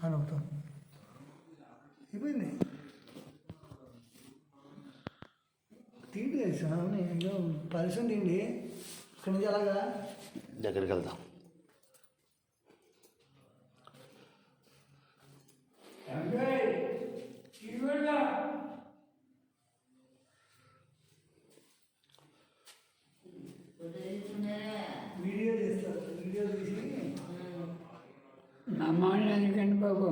అని అవుతాం అయిపోయింది. తిండి వేసాను నేను పరిశ్రమ తిండి ఇక్కడి నుంచి అలాగా దగ్గరికి వెళ్దాం. వీడియో తీస్తారు, వీడియో తీసి అమ్మాయిని ఎందుకండి బాబు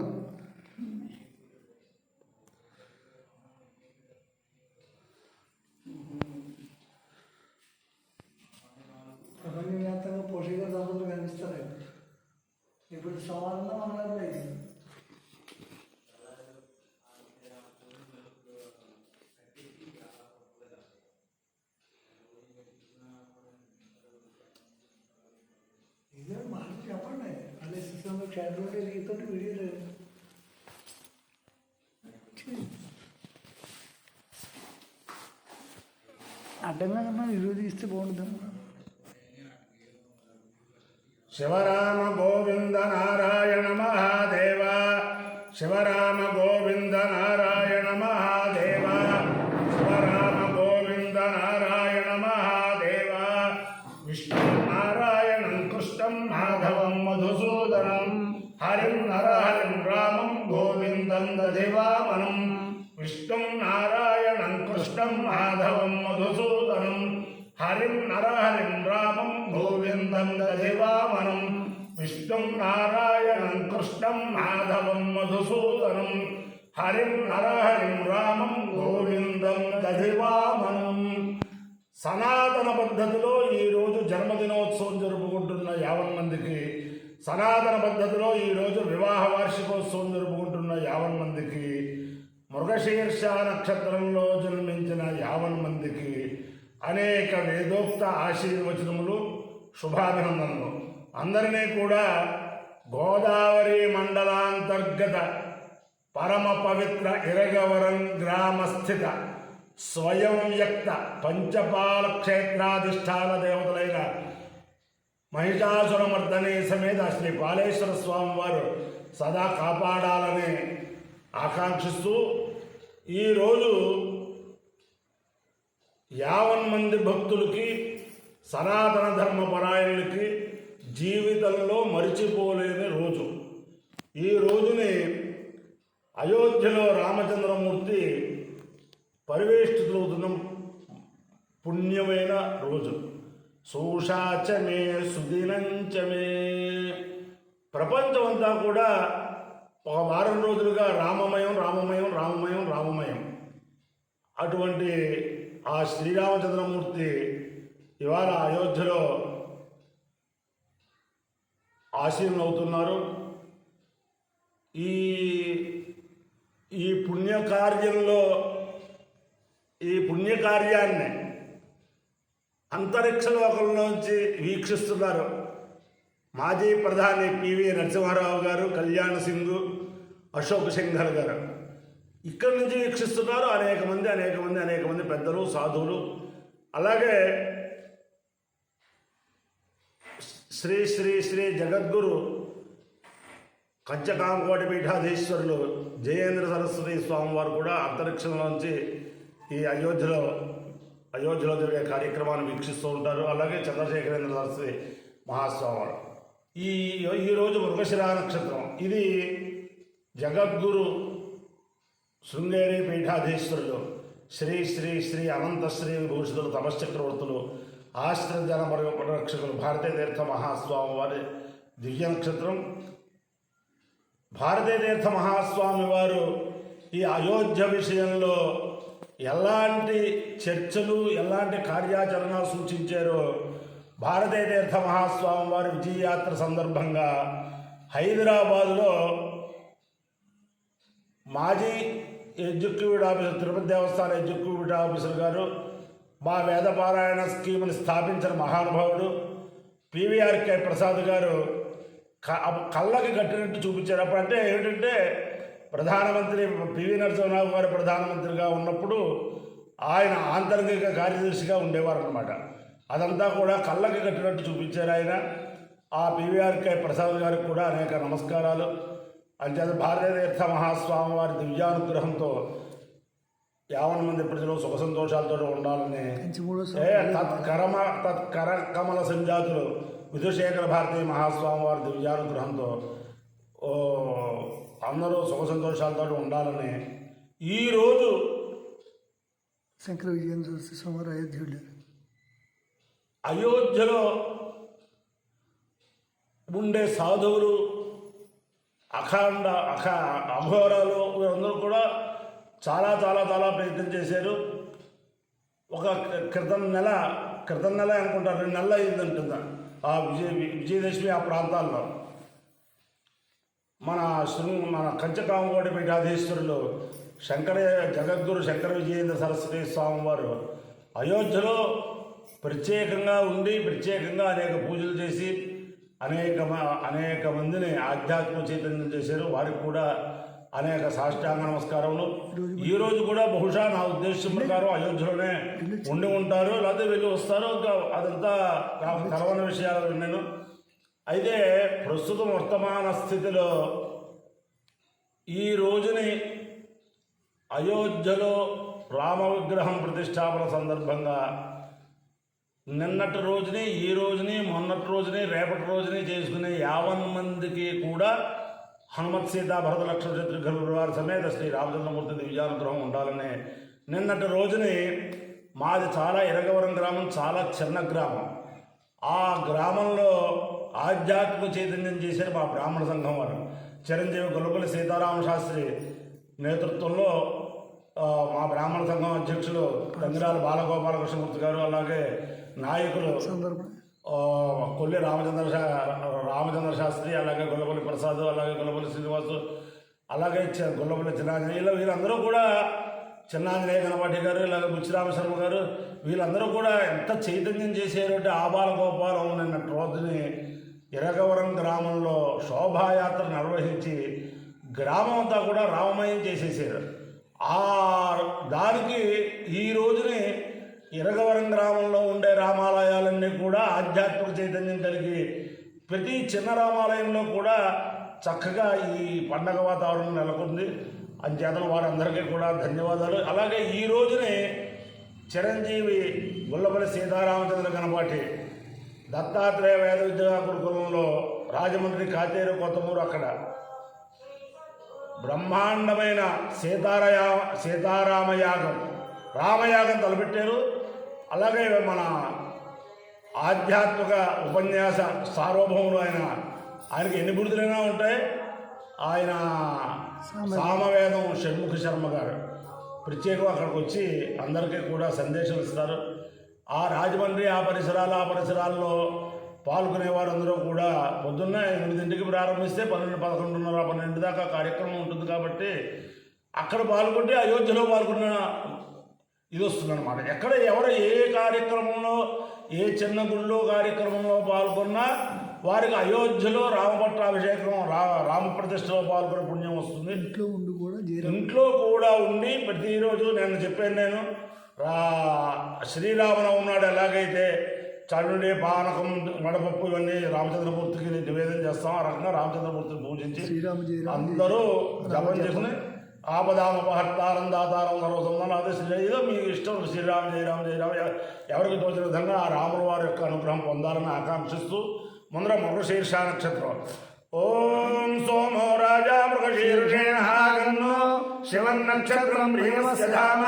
ప్రపంచవ్యాప్తంగా పోషక దంపతులు కనిపిస్తారు. ఇప్పుడు సమానంగా మనలో ఇది ఇదే మాట చెప్పండి. అదే సిస్టంలో చాట్ ఉంటే రీతో వీడియో లేదు. అడ్డంగా కన్నా వీడియో తీస్తే బాగుంటుంది. శివరామ గోవింద నారాయణ మహాదేవ, శివరామ గోవింద నారాయణ మహాదేవ, శివరామ గోవింద నారాయణ మహాదేవ. విష్ణు నారాయణం కృష్ణం మాధవం మధుసూదనం, హరిం నరహరిం రామం గోవిందం దధివామనం. విష్ణు నారాయణం కృష్ణం మాధవం మధుసూదనం, హరిం నరహరిం రామం గోవిందం దధివామనం. విష్ణుం నారాయణం కృష్ణం మాధవం మధుసూదనం, హరిం నరహరిం రామం గోవిందం దధివామనం. సనాతన పద్ధతిలో ఈరోజు జన్మదినోత్సవం జరుపుకుంటున్న 50 మందికి, సనాతన పద్ధతిలో ఈరోజు వివాహ వార్షికోత్సవం జరుపుకుంటున్న 50 మందికి, మృగశీర్ష నక్షత్రంలో జన్మించిన 50 మందికి అనేక వేదోక్త ఆశీర్వచనములు, శుభాభినందనలు. అందరినీ కూడా గోదావరి మండలాంతర్గత పరమ పవిత్ర ఇరగవరం గ్రామస్థిత స్వయం వ్యక్త పంచపాల క్షేత్రాధిష్టాన దేవతలైన మహిషాసురమర్దనే సమేత శ్రీ పాలేశ్వర స్వామి వారు సదా కాపాడాలని ఆకాంక్షిస్తూ ఈరోజు 50 మంది భక్తులకి, సనాతన ధర్మపరాయణులకి జీవితంలో మరిచిపోలేని రోజు. ఈ రోజుని అయోధ్యలో రామచంద్రమూర్తి పరివేష్టితులవుతున్న పుణ్యమైన రోజు. సూషాచమే సుదినంచమే. ప్రపంచమంతా కూడా ఒక వారం రోజులుగా రామమయం రామమయం రామమయం రామమయం. అటువంటి ఆ శ్రీరామచంద్రమూర్తి ఇవాళ అయోధ్యలో ఆశీనులవుతున్నారు. ఈ పుణ్యకార్యంలో, ఈ పుణ్యకార్యాన్ని అంతరిక్ష లోకంలోంచి వీక్షిస్తున్నారు మాజీ ప్రధాని పివి నరసింహారావు గారు, కళ్యాణ్ సింగ్, అశోక్ సింఘల్ గారు. ఇక్కడి నుంచి వీక్షిస్తున్నారు అనేక మంది పెద్దలు, సాధువులు. అలాగే శ్రీ శ్రీ శ్రీ జగద్గురు కంచకామకోటి పీఠాధీశ్వరులు జయేంద్ర సరస్వతి స్వామివారు కూడా అంతరిక్షంలోంచి ఈ అయోధ్యలో జరిగే కార్యక్రమాన్ని వీక్షిస్తూ ఉంటారు. అలాగే చంద్రశేఖరేంద్ర సరస్వతి మహాస్వామి ఈరోజు మృగశిరా నక్షత్రం. ఇది జగద్గురు శృంగేరి పీఠాధీశ్వరులు శ్రీ శ్రీ శ్రీ అనంత శ్రీ విభూషితులు తపశ్చక్రవర్తులు ఆశ్రజన పరిరక్షకులు భారతీయ తీర్థ మహాస్వామి వారి దివ్య నక్షత్రం. భారతీయ తీర్థ మహాస్వామి వారు ఈ అయోధ్య విషయంలో ఎలాంటి చర్చలు, ఎలాంటి కార్యాచరణ సూచించారో భారతీయ తీర్థ మహాస్వామి వారి విజయయాత్ర సందర్భంగా హైదరాబాదులో మాజీ ఎగ్జిక్యూటివ్ ఆఫీసర్, తిరుపతి దేవస్థాన ఎగ్జిక్యూటివ్ ఆఫీసర్ గారు, మా వేదపారాయణ స్కీమ్ని స్థాపించిన మహానుభావుడు పివిఆర్కే ప్రసాద్ గారు కళ్ళకి కట్టినట్టు చూపించారు. అప్పుడు అంటే ఏమిటంటే ప్రధానమంత్రి పివి నరసింహరావు గారు ప్రధానమంత్రిగా ఉన్నప్పుడు ఆయన ఆంతరిక కార్యదర్శిగా ఉండేవారు అన్నమాట. అదంతా కూడా కళ్ళకి కట్టినట్టు చూపించారు ఆయన. ఆ పివిఆర్కే ప్రసాద్ గారికి కూడా అనేక నమస్కారాలు. అంచేత భారతీయ మహాస్వామి వారి దివ్యానుగ్రహంతో 50 మంది ప్రజలు సుఖ సంతోషాలతో ఉండాలని తత్కరకమల సంజాతులు విధుశేఖర భారతీయ మహాస్వామి వారి దివ్యానుగ్రహంతో అందరూ సుఖ సంతోషాలతో ఉండాలని ఈరోజు శంకర విజయేంద్ర స్వామి అయోధ్యలో ఉండే సాధువులు అఘోరాలు వీరందరూ కూడా చాలా చాలా చాలా ప్రయత్నం చేశారు. ఒక క్రితం నెల అనుకుంటారు, 2 నెలలు అయిందంటుందా ఆ విజయదశమి ఆ ప్రాంతాల్లో మన కంచకామకోటి పీఠాధీశ్వరులు జగద్గురు శంకర విజయేంద్ర సరస్వతి స్వామి వారు అయోధ్యలో ప్రత్యేకంగా ఉండి ప్రత్యేకంగా అనేక పూజలు చేసి అనేక మందిని ఆధ్యాత్మిక చైతన్యం చేశారు. వారికి కూడా అనేక సాష్టాంగ నమస్కారములు. ఈరోజు కూడా బహుశా నా ఉద్దేశం ప్రకారం అయోధ్యలోనే ఉండి ఉంటారు, లేకపోతే వెళ్ళి వస్తారు. అదంతా నాకు తెలవని విషయాలు నేను. అయితే ప్రస్తుతం వర్తమాన స్థితిలో ఈ రోజుని అయోధ్యలో రామ విగ్రహం ప్రతిష్టాపన సందర్భంగా నిన్నటి రోజుని, ఈ రోజుని, మొన్నటి రోజుని, రేపటి రోజుని చేసుకునే 50 మందికి కూడా హనుమత్ సీతా భరత లక్ష్మణ శత్రుఘ్న వారి సమేత శ్రీ రామచంద్రమూర్తి దివ్యానుగ్రహం ఉండాలని నిన్నటి రోజుని మాది చాలా ఇరగవరం గ్రామం, చాలా చిన్న గ్రామం. ఆ గ్రామంలో ఆధ్యాత్మిక చైతన్యం చేశారు మా బ్రాహ్మణ సంఘం వారు. చిరంజీవి గొల్లపల్లి సీతారామ శాస్త్రి నేతృత్వంలో మా బ్రాహ్మణ సంఘం అధ్యక్షులు తంగిరాల బాలగోపాలకృష్ణమూర్తి గారు, అలాగే నాయకులు కొల్లి రామచంద్ర శాస్త్రి, అలాగే గొల్లపల్లి ప్రసాద్, అలాగే గొల్లపల్లి శ్రీనివాసు, అలాగే గొల్లపల్లి చిన్నాంజనేయులు, వీళ్ళందరూ కూడా చిన్నాంజనేయ గణపాటి గారు, ఇలాగే బుచ్చిరామశర్మ గారు, వీళ్ళందరూ కూడా ఎంత చైతన్యం చేసేటువంటి ఆబాలగోపాలం నిన్నటి రోజుని ఇరగవరం గ్రామంలో శోభాయాత్ర నిర్వహించి గ్రామం అంతా కూడా రామమయం చేసేసారు. దానికి ఈ రోజుని ఇరగవరం గ్రామంలో ఉండే రామాలయాలన్నీ కూడా ఆధ్యాత్మిక చైతన్యం కలిగి ప్రతి చిన్న రామాలయంలో కూడా చక్కగా ఈ పండగ వాతావరణం నెలకొంది. అంచేతన వారందరికీ కూడా ధన్యవాదాలు. అలాగే ఈ రోజునే చిరంజీవి గొల్లపల్లి సీతారామచంద్ర గణపాటి దత్తాత్రేయ వేద విద్యా గురుకులంలో రాజమండ్రి కాతేరు కొత్తమూరు అక్కడ బ్రహ్మాండమైన రామయాగం తలపెట్టారు. అలాగే మన ఆధ్యాత్మిక ఉపన్యాస సార్వభౌములు ఆయనకి ఎన్ని బిరుదులైనా ఉంటాయి. ఆయన సామవేదం షణ్ముఖ శర్మ గారు ప్రత్యేకంగా అక్కడికి వచ్చి అందరికీ కూడా సందేశం ఇస్తారు. ఆ రాజమండ్రి ఆ పరిసరాల్లో పాల్గొనేవారు అందరూ కూడా పొద్దున్న 8 ప్రారంభిస్తే 12, 11:30, 12 దాకా కార్యక్రమం ఉంటుంది. కాబట్టి అక్కడ పాల్గొంటే అయోధ్యలో పాల్గొన్న ఇది వస్తుందన్నమాట. ఎక్కడ ఎవరు ఏ కార్యక్రమంలో, ఏ చిన్న గుళ్ళో కార్యక్రమంలో పాల్గొన్నా వారికి అయోధ్యలో రామపట్టాభిషేకం, రామప్రతిష్టలో పాల్గొనే పుణ్యం వస్తుంది. ఇంట్లో కూడా ఉండి ప్రతిరోజు నేను చెప్పాను, శ్రీరామనవమి నాడు ఎలాగైతే చడుడి, పానకం, వడపప్పు ఇవన్నీ రామచంద్రమూర్తికి నివేదన చేస్తాం. ఆ రకంగా రామచంద్రమూర్తిని పూజించి అందరూ జపం చేసుకుని ఆపదామపహర్తారం దాతారం సర్వసంధానం అదే ఏదో మీ ఇష్టం శ్రీరామ జయరామ ఎవరికి తోచిన విధంగా ఆ రాముల వారి యొక్క అనుగ్రహం పొందాలని ఆకాంక్షిస్తూ ముందర మృగశీర్ష నక్షత్రం. ఓం సోమో రాజా మృగశీర్షేణ శివన్నక్షత్రం ప్రియమస్య ధామ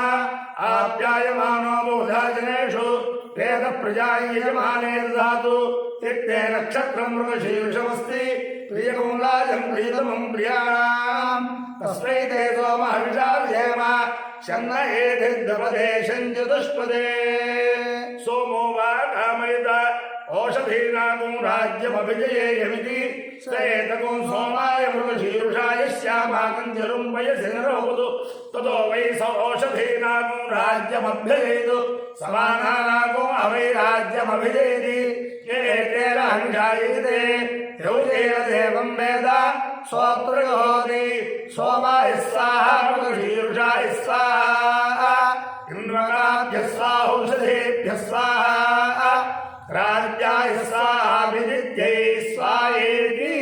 ఆప్యాయమానో బోధాజనేషు వేద ప్రజాయజమానే దాతు ఇత్తే నక్షత్రం మృగశీర్షమస్తి ప్రియకౌలాజం ప్రియతమం ప్రియాం తస్మై తే సోమహవిషా విజేమ శన్న ఏధిర్దపదేశం చతుష్పదే. సోమో వా కామయత ఓషధీనాగం రాజ్యమభిజయేయమితి శ్రేతకం సోమాయ మృగశీర్షాయ శ్యామాకం జరుంబయసి నరోదు తతో వై స ఓషధీనాగం రాజ్యమభ్యయేదు సమానానాగో అవై రాజ్యమభిజేది ఏతేన హంషాయితే యౌతేన దేవం వేద సోత్రయోది సోమాయ స్వాహా మృగశీర్షాయ స్వాహా ఇంద్రకాభ్య స్వాహౌషధేభ్య స్వాహా రాజ్యాయ స్వాహాభిజిత్యై స్వాహేతి.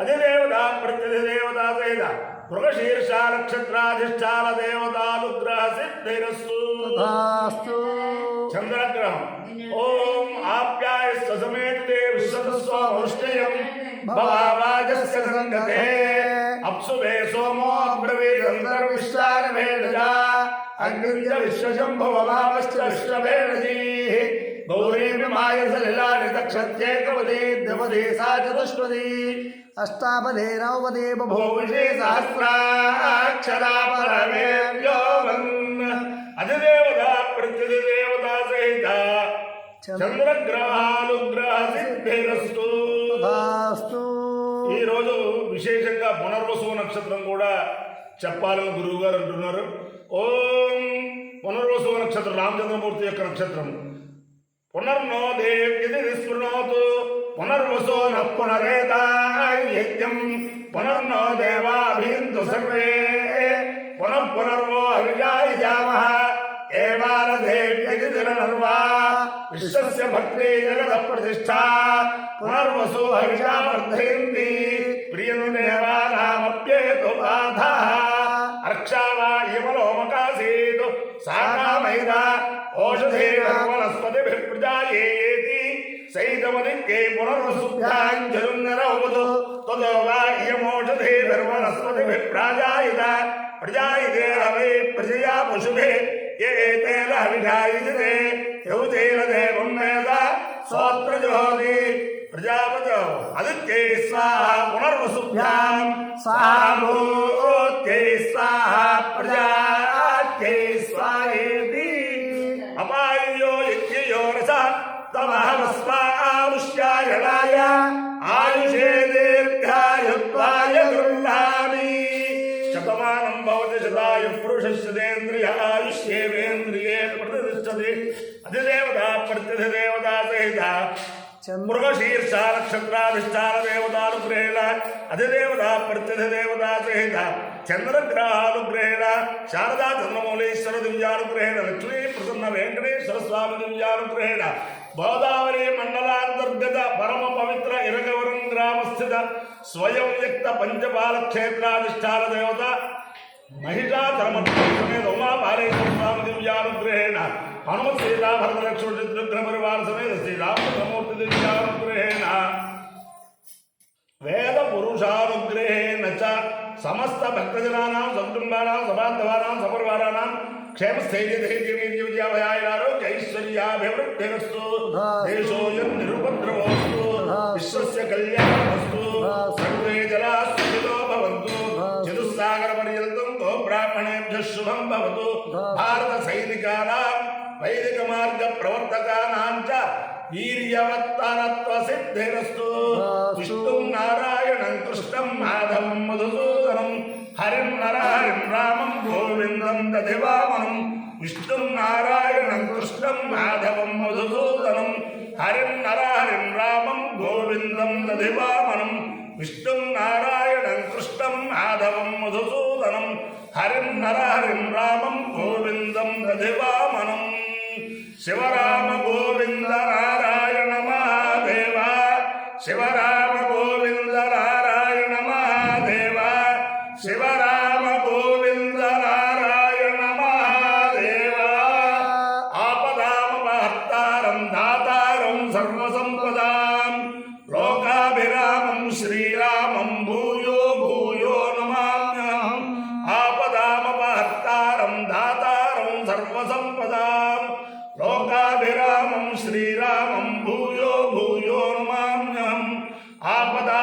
అధిదేవత ప్రత్యధిదేవత సహిత మృగశీర్ష నక్షత్రాధిష్టాన దేవతానుగ్రహ సిద్ధిరస్తు. చంద్రగ్రహం. ఓం ఆప్యాయస్వ సమేతే విశ్వస్వముష్ణయం భవావాజస్య సంగతే అప్సువే సోమో అబ్రవీదంతర్విశ్వారమేణజా అగ్నించ విశ్వశంభువమావశ్చ విశ్వవేణజీ గౌరీమి మాయసలిలాని తక్షత్యేకవదే ద్విపదే సా చతుష్పదీ అష్టాపదే నవపదే బభో భూషే సహస్రాక్షరా పరమే వ్యోమన్ అధిదేవత ప్రత్యధిదేవత సహిత చంద్రగ్రహానుగ్రహ సిద్ధిరస్తు. ఈ రోజు విశేషంగా పునర్వసు నక్షత్రం కూడా చెప్పాలని గురువు గారు అంటున్నారు. ఓం పునర్వసు నక్షత్రం రామచంద్రమూర్తి యొక్క నక్షత్రం. పునర్నో దేవ్యది విస్మృణోతు పునర్వసో న పునరేతాయజ్ఞం పునర్నో దేవాభింతు సర్వే పునర్వో అవిజాయిజామః ఏవారదేవ్యది దినర్వా విశ్వస్య భక్తే జగద ప్రతిష్ఠా పునర్వసు హవిషా వర్ధయంతి ప్రియం దేవానామప్యేతు బాధః అర్క్షావా యమలోమకాసీతు సాకామైద ఓషధేన వనస్పతిభిః ప్రజాయేతి సైతమదిత్యే పునర్వసుభ్యాంజలున్నరవదు తదో వా ఇయమోషధేర్వనస్పతిభిః ప్రాజాయిత ప్రజాయితే హవై ప్రజయా పశుభిః ఏతేన హవిషాయితే యౌతేన దేవం వేద సోత్రజోతి ప్రజాపతో అదిత్యై స్వాహా పునర్వసుభ్యాం స్వాహోత్యై స్వాహా ప్రజాత్యై స్వాహేతి అపాయో యజ్ఞయో రస తమహమస్మాముష్యాయణాయ ఆయుషే దీర్ఘాయుత్వాయ గృహ్ణామి శతమానం భవతి శతాయు పురుషస్యేంద్రియ ఆయుష్యేంద్రియే ప్రతిష్టతి అధిదేవత ప్రత్యధిదేవత సహిత మృగశీర్ష నక్షత్రాధిష్టాన దేవతానుగ్రహేణ అధిదేవత ప్రత్యధిదేవత సహిత చంద్రగ్రహానుగ్రహేణ శారదా చంద్రమౌళీశ్వర దివ్యానుగ్రహేణ లక్ష్మీ ప్రసన్న వెంకటేశ్వర స్వామి దివ్యానుగ్రహేణ గోదావరి మండలాంతర్గత పరమ పవిత్ర ఇరగవరం గ్రామస్థిత స్వయం వ్యక్త పంచపాల క్షేత్రాధిష్టాన దేవత మహిషాధర్మేత ఉమాపాలేశ్వర స్వామి దివ్యానుగ్రహేణ హనుమత్ సీతా భరత లక్ష్మణ చిత్రగ్ర పరివార సమేత శ్రీరామచంద్రమూర్తి దివ్యానుగ్రహేణ వేద పురుషానుగ్రహేణ చ సమస్త భక్తజనానాం సకుటుంబానాం సబాంధవానాం సపరివారానాం క్షేమస్థైర్యైశ్వర్యాభివృద్ధిరస్తు దేశోయం నిరుపద్రవోస్తు విశ్వస్య కళ్యాణమస్తు సర్వే జనా సుఖినో భవంతు చతుస్సాగర పర్యంతం గో బ్రాహ్మణేభ్యః శుభం భవతు భారత సైనికానాం వైదిక మార్గ ప్రవర్తకానాం చ వీర్యవత్తరత్వ సిద్ధిరస్తు. విష్ణుం నారాయణం కృష్ణం మాధవం మధుసూదనం హరిం నరహరిం రామం గోవిందం దధివామనం విష్ణుం నారాయణం కృష్ణం మాధవం మధుసూదనం హరిం నరహరిం రామం గోవిందం దధివామనం విష్ణుం నారాయణం కృష్ణం మాధవం మధుసూదనం హరిం నరహరిం రామం గోవిందం దధివామనం. శివరామ గోవింద నారాయణ మహాదేవ శివరామ గోవింద నారాయణ మహాదేవ శివరామ గోవింద నారాయణ మహాదేవ. ఆపదామపహర్తారం దాతారం సర్వసంపదాం లోకాభిరామం శ్రీరామం భూయో భూయో నమామ్యహం. ఆపదామపహర్తారం దాతారం సర్వసంపదాం లోకాభిరామం శ్రీరామం భూయో భూయో నమామ్యహం. ఆపదా